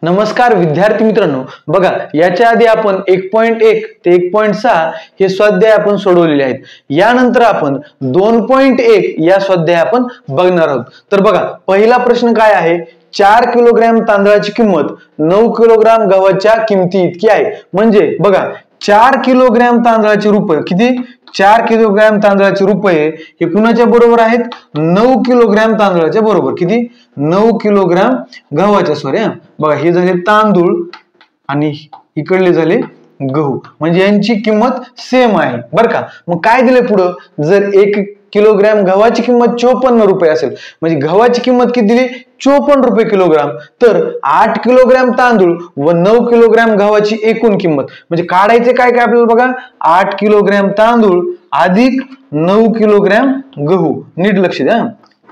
नमस्कार विद्यार्थी मित्रांनो, बघा याच्या आधी आपण 1.1 ते 1.6 हे स्वाध्याय आपण सोडवलेले आहेत. यानंतर आपण 2.1 या स्वाध्याय आपण बघणार आहोत. तर बघा पहिला प्रश्न काय आहे, 4 किलोग्रॅम तांदळाची किंमत 9 किलोग्रॅम गव्हाच्या किमती इतकी आहे. म्हणजे बघा 4 किलोग्रॅम तांदळाचे रुपये किती, 4 किलोग्रॅम तांदळाचे रुपये हे कुणाच्या बरोबर आहेत, 9 किलोग्रॅम तांदळाच्या बरोबर. किती, 9 किलोग्रॅम गव्हाच्या. सॉरी बघा हे झाले तांदूळ आणि इकडले झाले गहू, म्हणजे यांची किंमत सेम आहे बर का. मग काय दिले पुढं, जर 1 किलोग्रॅम गव्हाची किंमत 54 रुपये असेल, म्हणजे गव्हाची किंमत किती दिली, 54 रुपये किलोग्राम, तर 8 किलोग्रॅम तांदूळ व 9 किलोग्रॅम गव्हाची एकूण किंमत, म्हणजे काढायचे काय काय आपल्याला बघा, 8 किलोग्रॅम तांदूळ अधिक 9 किलोग्रॅम गहू. नीट लक्ष द्या,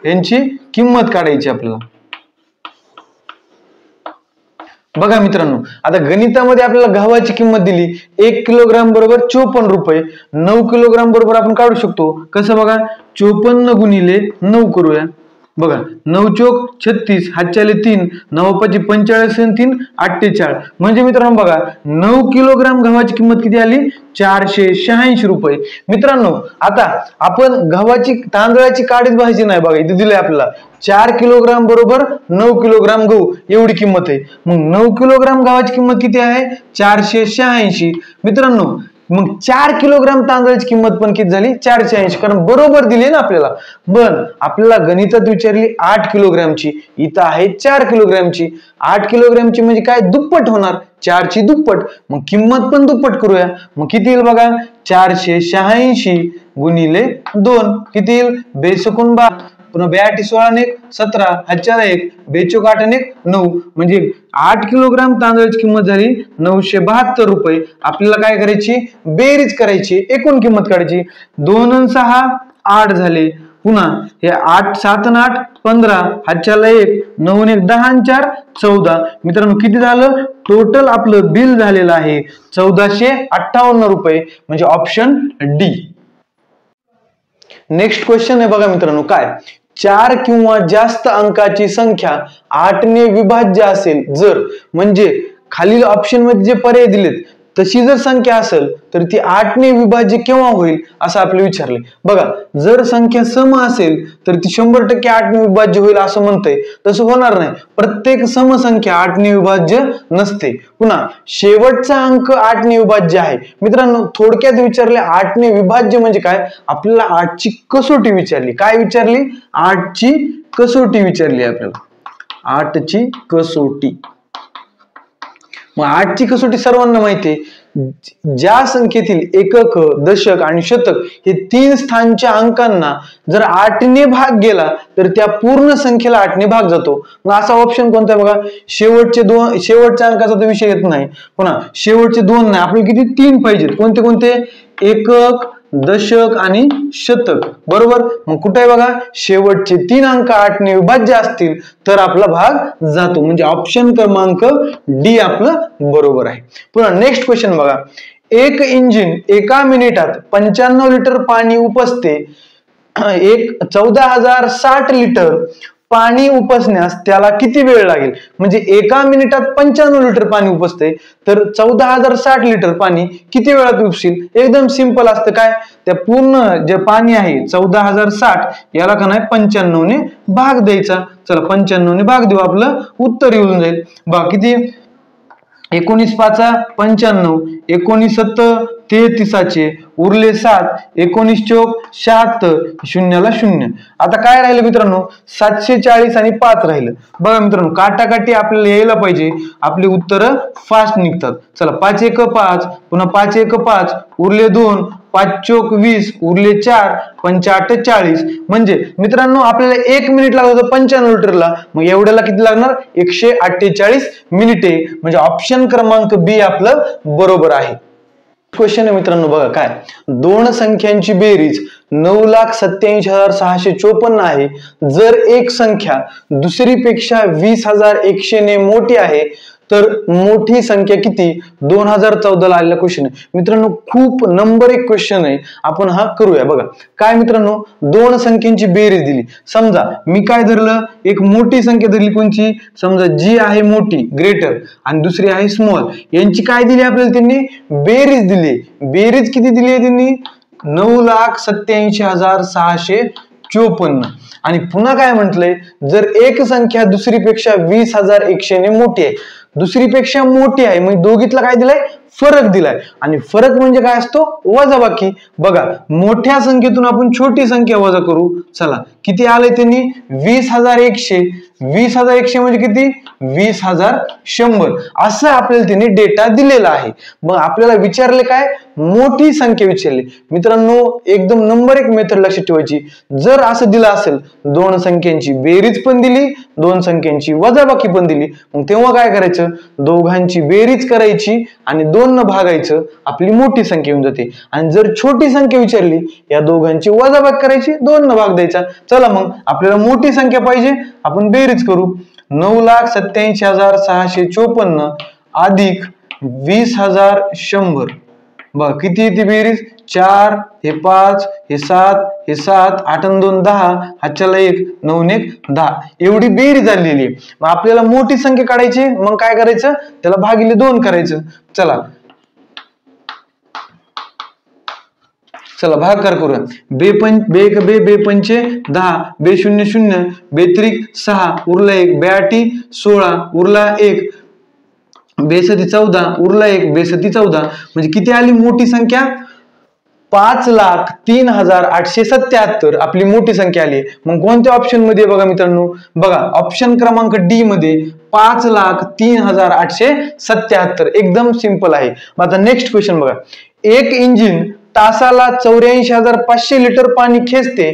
यांची किंमत काढायची आपल्याला. बघा मित्रांनो, आता गणितामध्ये आपल्याला गव्हाची किंमत दिली 1 किलोग्राम बरोबर 54 रुपये, 9 किलोग्राम बरोबर आपण काढू शकतो कसं, बघा 54 गुणिले 9 करूया. बघा 9 चोक 36, हातच्याले 3, 9 5 45 आणि 3 48. म्हणजे मित्रांनो बघा 9 किलोग्राम गव्हाची किंमत किती आली, 486 रुपये. मित्रांनो आता आपण गव्हाची तांदळाची काढीच भाजी नाही, बघा इथे दिले आपल्याला 4 किलोग्राम बरोबर 9 किलोग्राम गहू एवढी किंमत आहे. मग 9 किलोग्राम गव्हाची किंमत किती आहे, 486. मित्रांनो मग 4 किलोग्राम तांदळाची किंमत पण किती झाली, 480, कारण बरोबर दिली ना आपल्याला. पण आपल्याला गणितात विचारली 8 किलोग्रामची, इथं आहे 4 किलोग्रामची. 8 किलोग्रामची म्हणजे काय, दुप्पट होणार, 4 ची दुप्पट, मग किंमत पण दुप्पट करूया. मग किती येईल बघा, 486 गुणिले 2 किती येईल, 2 पुन्हा 82 16 17, हातच्याला 1, 2 8 9, म्हणजे 8 किलोग्राम तांदळाची किंमत झाली 972 रुपये. आपल्याला काय करायची, बेरीज करायची, एकूण किंमत काढायची. 2 आणि 6 8 झाले, पुन्हा हे 8 7 आणि 8 15, हातच्याला 1, 9 आणि 1 10 आणि 4 14. मित्रांनो किती झालं, टोटल आपलं बिल झालेलं आहे 1458 रुपये, म्हणजे ऑप्शन डी. नेक्स्ट क्वेश्चन आहे बघा मित्रांनो, काय 4 किंवा जास्त अंकाची संख्या 8 ने विभाज्य असेल जर, म्हणजे खालील ऑप्शन मध्ये जे पर्याय दिलेत तशी जर संख्या असेल तर ती 8 ने विभाज्य केव्हा होईल असं आपल्याला विचारले. बघा जर संख्या सम असेल तर ती 100% 8 ने विभाज्य होईल असं म्हणतंय, तसं होणार नाही. प्रत्येक समसंख्या 8 ने विभाज्य नसते. पुन्हा शेवटचा अंक 8 ने विभाज्य आहे. मित्रांनो थोडक्यात विचारले 8 ने विभाज्य म्हणजे काय, आपल्याला 8 ची कसोटी विचारली. काय विचारली, 8 ची कसोटी विचारली आपल्याला, 8 ची कसोटी. मग 8 ची कसोटी सर्वांना माहिती आहे, ज्या संख्येतील एकक, दशक आणि शतक हे 3 स्थानच्या अंकांना जर 8 ने भाग गेला तर त्या पूर्ण संख्येला 8 ने भाग जातो. मग असा ऑप्शन कोणता आहे बघा, शेवटच्या अंकाचा तर विषय येत नाही, पुन्हा शेवटचे 2 नाही, आपल्याला किती 3 पाहिजेत. कोणते कोणते, एकक, दशक आणि शतक, बरोबर. मग कुठे आहे बघा, शेवटचे 3 अंक 8 ने विभाज्य असतील तर आपला भाग जातो, म्हणजे ऑप्शन क्रमांक डी आपलं बरोबर आहे. पुन्हा नेक्स्ट क्वेश्चन बघा, एक इंजिन एका मिनिटात 95 लिटर पाणी उपसते, 14,060 लिटर पाणी उपसण्यास त्याला किती वेळ लागेल. म्हणजे एका मिनिटात 95 लिटर पाणी उपसते, तर 14,060 लिटर पाणी किती वेळात उपसेल. एकदम सिंपल असतं, काय त्या पूर्ण जे पाणी आहे 14,060 याला का नाही 95 ने भाग द्यायचा. चला 95 ने भाग देऊ, आपलं उत्तर येऊन जाईल. बघा किती, 19 5 95, 19 7 33, उरले 7, 19 चौक 76, शून्याला 0. आता काय राहिलं मित्रांनो, 740 आणि 5 राहिलं. बघा मित्रांनो काटाकाटी आपल्याला यायला पाहिजे, आपली उत्तर फास्ट निघतात. चला 5 1 5, पुन्हा 5 1 5, उरले 2, 5 चौक 20, उरले 4, 5 8 40. म्हणजे मित्रांनो आपल्याला 1 मिनिट लागत होतं 95 लिटरला, मग एवढ्याला किती लागणार, 148 मिनिटे. म्हणजे ऑप्शन क्रमांक बी आपलं बरोबर आहे. क्वेश्चन आहे मित्रांनो, बघा काय, दोन संख्यांची बेरीज 9,87,654 आहे. जर एक संख्या दुसरीपेक्षा 20,100 ने मोठी आहे तर मोठी संख्या किती 2014 ला आलेला क्वेश्चन आहे मित्रांनो. खूप नंबर 1 क्वेश्चन आहे. आपण हा करूया. बघा काय मित्रांनो, दोन संख्यांची बेरीज दिली. समजा मी काय धरलं, एक मोठी संख्या धरली. कोणची? समजा जी आहे मोठी ग्रेटर आणि दुसरी आहे स्मॉल. यांची काय दिली आपल्याला? त्यांनी बेरीज दिली. बेरीज किती दिली आहे त्यांनी? 9,87,654. आणि पुन्हा काय म्हटलंय, जर एक संख्या दुसरीपेक्षा 20,100 ने मोठी आहे, दुसरीपेक्षा मोठी आहे, म्हणजे दोघीतला काय दिलाय? फरक दिलाय. आणि फरक म्हणजे काय असतो? वजाबाकी. बघा मोठ्या संख्येतून आपण छोटी संख्या वजा करू. चला किती आले त्यांनी? 20,100. 20,100 म्हणजे किती? 20,100. असं आपल्याला त्यांनी डेटा दिलेला आहे. मग आपल्याला विचारले काय? मोठी संख्या विचारली. मित्रांनो एकदम नंबर 1 मेथड लक्षात ठेवायची. जर असं दिलं असेल, दोन संख्यांची बेरीज पण दिली, दोन संख्यांची वजाबाकी पण दिली, मग तेव्हा काय करायचं? दोघांची बेरीज करायची आणि 2 न भागायचं, आपली मोठी संख्या येऊन जाते. आणि जर छोटी संख्या विचारली, या दोघांची वजाबाकी करायची, 2 न भाग द्यायचा. चला मग आपल्याला मोठी संख्या पाहिजे, आपण बेरीज करू. 9,87,654 अधिक 20,100. बघ किती येते बेरीज? 4 हे 5 हे 7 हे 7 8 आणि 2 10, हातच्याला 1 9 आणि 1 10. एवढी बेरीज झालेली आहे. मग आपल्याला मोठी संख्या काढायची. मग काय करायचं? त्याला भागिले 2 करायचं. चला भागाकार करूया. बे पंचे 10, बे 0 0, बेत्रिक 6, उरला 1, बेआठी 16, उरला 1, बेसती 14, उरला 1, बेसती 14. म्हणजे किती आली मोठी संख्या? 5,03,877 आपली मोठी संख्या आली. मग कोणत्या ऑप्शन मध्ये? बघा मित्रांनो, बघा ऑप्शन क्रमांक डी मध्ये 5,03,877. एकदम सिंपल आहे. आता नेक्स्ट क्वेश्चन बघा. एक इंजिन तासाला 84,500 लिटर पाणी खेचते.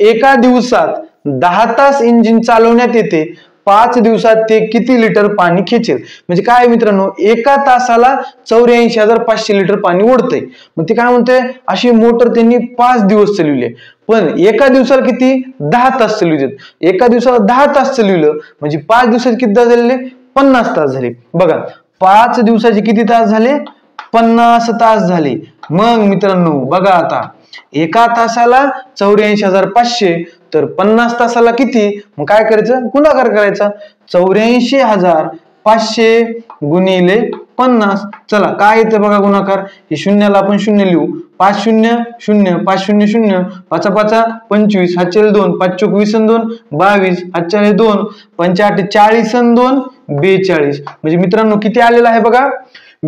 एका दिवसात 10 तास इंजिन चालवण्यात येते. 5 दिवसात ते किती लिटर पाणी खेचेल? म्हणजे काय मित्रांनो, एका तासाला 84,500 लिटर पाणी ओढतंय. मग ते काय म्हणतंय, अशी मोटर त्यांनी 5 दिवस चालवली. पण एका दिवसाला किती? 10 तास चालवतात. एका दिवसाला 10 तास चालवलं म्हणजे 5 दिवसात किती तास झाले? 50 तास झाले. बघा 5 दिवसाचे किती तास झाले? 50 तास झाले. मग मित्रांनो बघा, आता एका तासाला 84,500 तर 50 तासाला किती? मग काय करायचं? गुणाकार करायचा. 84,500 गुणिले 50. चला काय येतं बघा गुणाकार. हे शून्याला आपण 0 लिहू. 5 0 0 5 0 0 5 5 25 हातच्याला 2 5 चोक 20 आणि 2 22 हातच्याला 2 5 8 40 आणि 2 42. म्हणजे मित्रांनो किती आलेलं आहे बघा?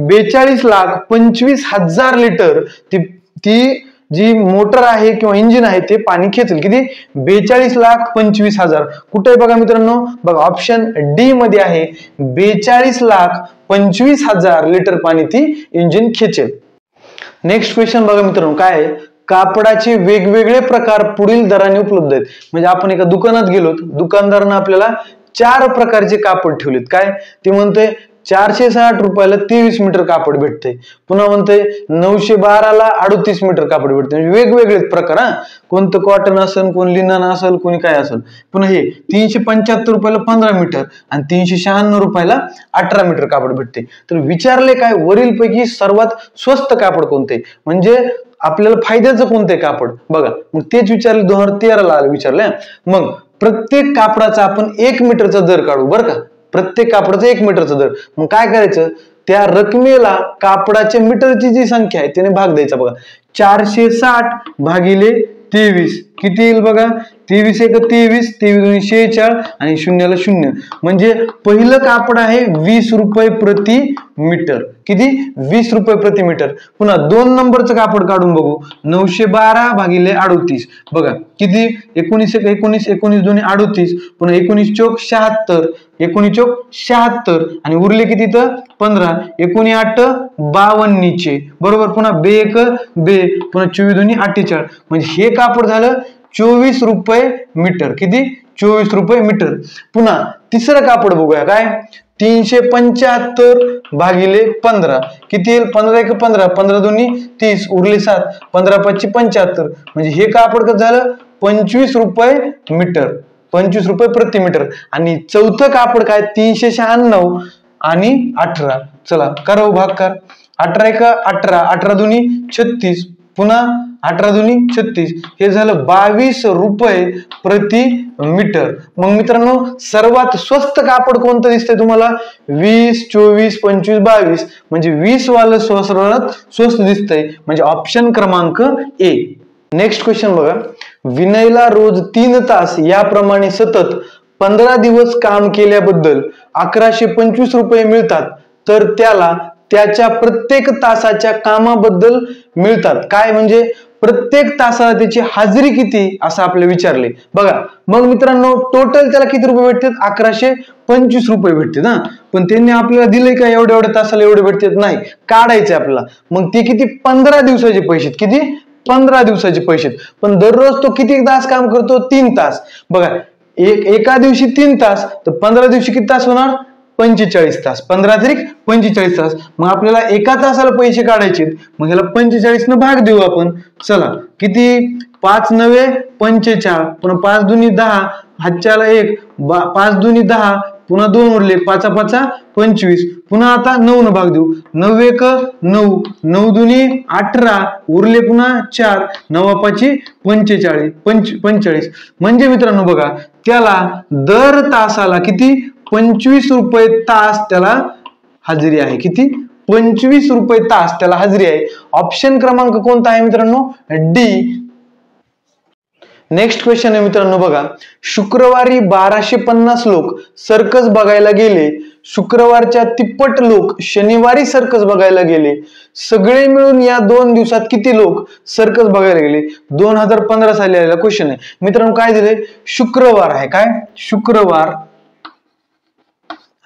42,25,000 लिटर ती जी मोटर आहे किंवा इंजिन आहे ते पाणी खेचेल. किती? 42,25,000. कुठे आहे बघा मित्रांनो? बघा ऑप्शन डी मध्ये आहे. 42,25,000 लिटर पाणी ती इंजिन खेचेल. नेक्स्ट क्वेश्चन बघा मित्रांनो, काय आहे? कापडाचे वेगवेगळे प्रकार पुढील दराने उपलब्ध आहेत. म्हणजे आपण एका दुकानात गेलो, दुकानदारानं आपल्याला 4 प्रकारचे कापड ठेवलेत. काय ते म्हणतोय? 460 रुपयाला 23 मीटर कापड भेटते. पुन्हा म्हणते 912 ला 38 मीटर कापड भेटते. म्हणजे वेगवेगळे प्रकार. कोणतं कॉटन असेल, कोण लिनन असेल, कोणी काय असेल. पुन्हा हे 375 रुपयाला 15 मीटर आणि 396 रुपयाला 18 मीटर कापड भेटते. तर विचारले काय? वरील पैकी सर्वात स्वस्त कापड कोणते? म्हणजे आपल्याला फायद्याचं कोणते कापड? बघा मग तेच विचारले. 2013 ला विचारले. मग प्रत्येक कापडाचा आपण 1 मीटरचा दर काढू बरं का. प्रत्येक कापडाचा 1 मीटरचा दर. मग काय करायचं? त्या रकमेला कापडाच्या मीटरची जी संख्या आहे त्याने भाग द्यायचा. बघा 460 भागिले 23 किती येईल बघा? 23 1 23, 23 46 आणि शून्याला 0. म्हणजे पहिलं कापड आहे 20 रुपये प्रति मीटर. किती? 20 रुपये प्रति मीटर. पुन्हा 2 नंबरचं कापड काढून बघू. 912 भागिले 38. बघा किती? 19 1 19, 19 2 38, पुन्हा 19 चोक 76, 19 चोक 76 आणि उरले किती तर 15, 19 8 52 बरोबर. पुन्हा बे 1 बे, पुन्हा 24 2 48. म्हणजे हे कापड झालं 24 रुपये मीटर. किती? 24 रुपये मीटर. पुन्हा तिसरं कापड बघूया. काय? 375 भागिले 15 किती येईल? 15 1 15, 15 2 30, उरले 7, 15 5 75. म्हणजे हे कापड कसं झालं? 25 रुपये मीटर. 25 रुपये प्रति मीटर. आणि चौथं कापड काय? 396 आणि 18. चला करा भागाकार. 18 एका 18, 18 दुनी 36, पुन्हा 18 दुनी 36, हे झालं 22 रुपये प्रति मीटर. मग मित्रांनो सर्वात स्वस्त कापड कोणतं दिसतंय तुम्हाला? 20, 24, 25, 22 म्हणजे 20 वालं सर्वात स्वस्त दिसतंय, म्हणजे ऑप्शन क्रमांक ए. नेक्स्ट क्वेश्चन बघा. विनयला रोज 3 तास याप्रमाणे सतत 15 दिवस काम केल्याबद्दल 1125 रुपये मिळतात, तर त्याला त्याच्या प्रत्येक तासाच्या कामाबद्दल मिळतात काय? म्हणजे प्रत्येक तासाला त्याची हाजरी किती असं आपल्याला विचारले बघा. मग मित्रांनो टोटल त्याला किती रुपये भेटतात? 1125 रुपये भेटतात हा. पण त्यांनी आपल्याला दिले का एवढ्या तासाला एवढे भेटतात? नाही, काढायचे आपल्याला. मग ते किती? 15 दिवसाचे पैसे. किती? 15 दिवसाचे पैसे. पण दररोज तो किती तास काम करतो? 3 तास. बघा एका दिवशी 3 तास, तर 15 दिवशी किती तास होणार? 45 तास. 15 अधिक 45 तास. मग आपल्याला एका तासाला पैसे काढायचे, मग ह्याला 45 न भाग देऊ आपण. चला किती? 5 9 45, पुन्हा 5 दुनी 10, हातच्याला 1, 5 दुनी 10, पुन्हा 2 उरले, 5 5 25, पुन्हा आता 9 न भाग देऊ. 9 1 9, 9 दुनी 18, उरले पुन्हा 4, 9 5 45. म्हणजे मित्रांनो बघा त्याला दर तासाला किती? 25 रुपये तास त्याला हजेरी आहे. किती? 25 रुपये तास त्याला हजेरी आहे. ऑप्शन क्रमांक कोणता आहे मित्रांनो? डी. नेक्स्ट क्वेश्चन आहे मित्रांनो बघा. शुक्रवारी 1250 लोक सर्कस बघायला गेले, शुक्रवारच्या तिप्पट लोक शनिवारी सर्कस बघायला गेले, सगळे मिळून या 2 दिवसात किती लोक सर्कस बघायला गेले? 2015 साली आलेला क्वेश्चन आहे मित्रांनो. काय दिले? शुक्रवार आहे. काय? शुक्रवार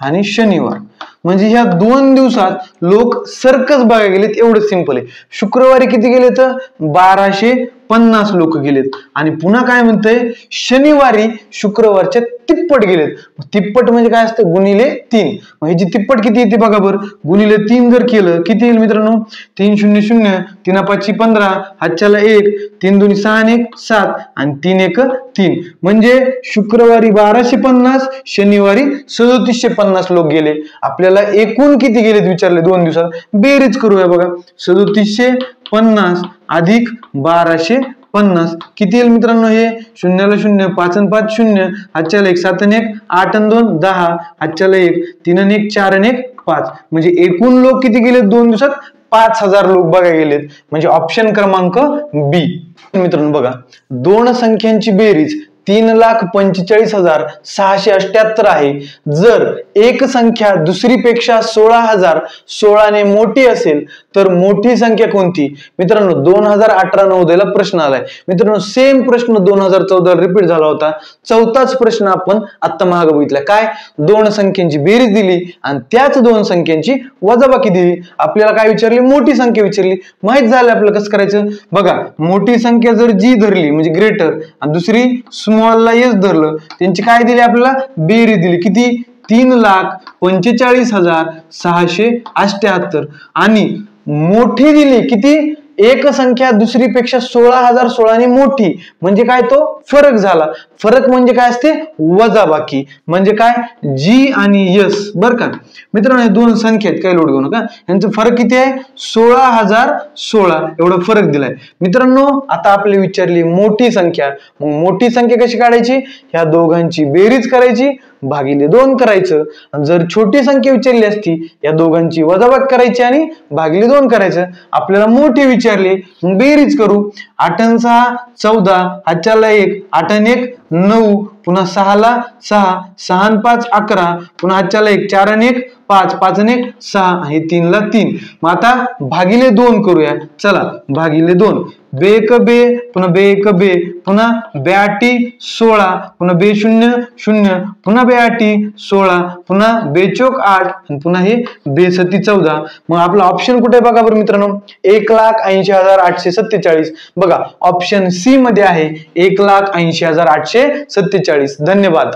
आणि शनिवार, म्हणजे ह्या 2 दिवसात लोक सर्कस बघायला गेलेत. एवढं सिंपल आहे. शुक्रवारी किती गेले? तर 1250 लोक गेलेत. आणि पुन्हा काय म्हणतंय? शनिवारी शुक्रवारच्या तिप्पट गेलेत. तिप्पट म्हणजे काय असतं? गुणिले 3. मग ह्याची तिप्पट किती येते बघा बरं. गुणिले 3 जर केलं किती येईल मित्रांनो? 3 0 0, 3 5 15, हातच्याला 1, 3 2 6 आणि 1 7, आणि 3 1 3. म्हणजे शुक्रवारी 1250, शनिवारी 3750 लोक गेले. आपल्याला एकूण किती गेलेत विचारले 2 दिवसात? बेरीज करूया बघा. 3750 अधिक 1250 किती येईल मित्रांनो? हे 0 0, 5 5 0, हातच्याला 1, 7 1, 8 2 10, हातच्याला 1, 3 1, 4 1 5. म्हणजे एकूण लोक किती गेलेत 2 दिवसात? 5000 लोक बघायला गेलेत. म्हणजे ऑप्शन क्रमांक बी. मित्रांनो बघा, दोन संख्यांची बेरीज 3,45,678 आहे. जर एक संख्या दुसरीपेक्षा 16,016 ने मोठी असेल तर मोठी संख्या कोणती? मित्रांनो 2018-19 ला प्रश्न आलाय. मित्रांनो सेम प्रश्न 2014 रिपीट झाला होता. चौथाच प्रश्न आपण आता मागे बघितला. काय? दोन संख्यांची बेरीज दिली आणि त्याच दोन संख्यांची वजाबाकी दिली. आपल्याला काय विचारली? मोठी संख्या विचारली. माहित झालं आपल्याला कसं करायचं बघा. मोठी संख्या जर जी धरली म्हणजे ग्रेटर आणि दुसरी स्मॉलला एस धरलं, त्यांची काय दिली आपल्याला? बेरीज दिली. किती? 3,45,678. आणि मोठी दिली किती? एक संख्या दुसरीपेक्षा 16,016 ने मोठी, म्हणजे काय? तो फरक झाला. फरक म्हणजे काय असते? वजाबाकी. म्हणजे काय? जी आणि यस. बर का मित्रांनो, हे दोन संख्या आहेत, काही लोड घेऊ नका. यांचा फरक किती आहे? 16,016 एवढा फरक दिलाय. मित्रांनो आता आपल्याला विचारली मोठी संख्या. मग मोठी संख्या कशी काढायची? ह्या दोघांची बेरीज करायची, भागिले 2 करायचं. जर छोटी संख्या विचारली असती, या दोघांची वजाबाकी करायची आणि भागिले 2 करायचं. आपल्याला मोठी विचारली, मग बेरीज करू. 8 आणि 6 14, हातच्याला 1, 8 आणि 1 9, पुन्हा 6 ला 6, 6 आणि 5 11, पुन्हा हातच्याला 1, 4 आणि 1 5, 5 आणि 1 6, आणि 3 ला 3. मग आता भागिले 2 करूया. चला भागिले 2. बे एक बे, पुन्हा बे एक बे, पुन्हा बे 8 16, पुन्हा बे 0 0, पुन्हा बे 8 16, पुन्हा बे 4 8, आणि पुन्हा हे बे 7 14. मग आपला ऑप्शन कुठे बघा बरं मित्रांनो? 1,80,847. बघा ऑप्शन सी मध्ये आहे 1,80,847. धन्यवाद.